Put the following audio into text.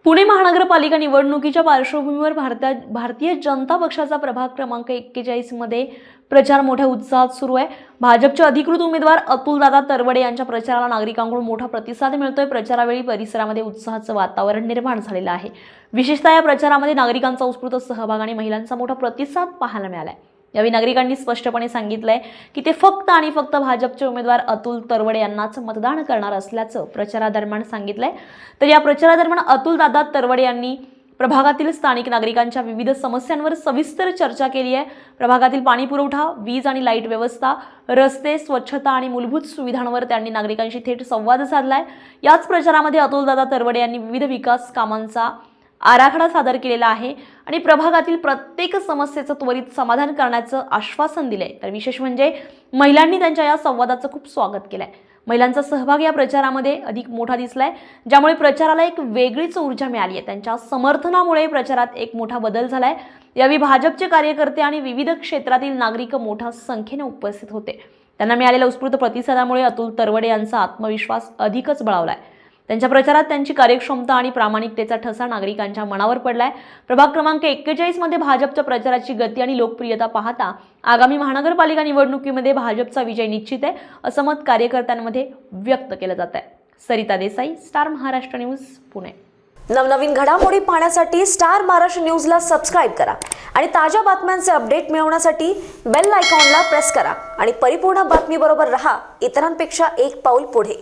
पुणे महानगरपालिका निवडणुकीच्या पार्श्वभूमीवर भारतीय जनता पक्षाचा प्रभाग क्रमांक 41 मध्ये प्रचार मोठ्या उत्साहात सुरू आहे। भाजपचे अधिकृत उमेदवार अतुलदादा तरवडे यांच्या प्रचाराला नागरिकांकडून मोठा प्रतिसाद मिळतोय। प्रचारावेळी परिसरामध्ये उत्साहाचं वातावरण निर्माण झालेलं आहे। विशेषतः या प्रचारामध्ये नागरिकांचा उत्स्फूर्त सहभाग आणि महिलांचा मोठा प्रतिसाद पाहायला मिळालाय। यावेळी नागरिकांनी स्पष्टपणे सांगितलंय की ते फक्त आणि फक्त भाजपचे उमेदवार अतुल तरवडे यांनाच मतदान करणार असल्याचं प्रचारादरम्यान सांगितलंय। तर या प्रचारादरम्यान अतुलदादा तरवडे यांनी प्रभागातील स्थानिक नागरिकांच्या विविध समस्यांवर सविस्तर चर्चा केली आहे। प्रभागातील पाणी पुरवठा, वीज आणि लाईट व्यवस्था, रस्ते, स्वच्छता आणि मूलभूत सुविधांवर त्यांनी नागरिकांशी थेट संवाद साधलाय। याच प्रचारामध्ये अतुलदादा तरवडे यांनी विविध विकास कामांचा आराखडा सादर केलेला आहे आणि प्रभागातील प्रत्येक समस्येचं त्वरित समाधान करण्याचं आश्वासन दिलंय। तर विशेष म्हणजे महिलांनी त्यांच्या या संवादाचं खूप स्वागत केलंय। महिलांचा सहभाग या प्रचारामध्ये अधिक मोठा दिसलाय, ज्यामुळे प्रचाराला एक वेगळीच ऊर्जा मिळाली आहे। त्यांच्या समर्थनामुळे प्रचारात एक मोठा बदल झालाय। यावेळी भाजपचे कार्यकर्ते आणि विविध क्षेत्रातील नागरिक मोठ्या संख्येने उपस्थित होते। त्यांना मिळालेल्या उत्स्फूर्त प्रतिसादामुळे अतुल तरवडे यांचा आत्मविश्वास अधिकच बळावलाय। त्यांच्या प्रचारात त्यांची कार्यक्षमता आणि प्रामाणिकतेचा ठसा नागरिकांच्या मनावर पडलाय। प्रभाग क्रमांक 41 मध्ये भाजपच्या प्रचाराची गती आणि लोकप्रियता पाहता आगामी महानगरपालिका निवडणुकीमध्ये भाजपचा विजय निश्चित आहे, असं मत कार्यकर्त्यांमध्ये व्यक्त केलं जात आहे। Sarita Desai, star Maharashtra news, Pune. नवनवीन घडामोडी पाहण्यासाठी स्टार महाराष्ट्र न्यूजला सबस्क्राइब करा आणि ताज्या बातम्यांचे अपडेट मिळवण्यासाठी बेल आयकॉनला प्रेस करा आणि परिपूर्ण बातमीबरोबर रहा, इतरांपेक्षा एक पाऊल पुढे।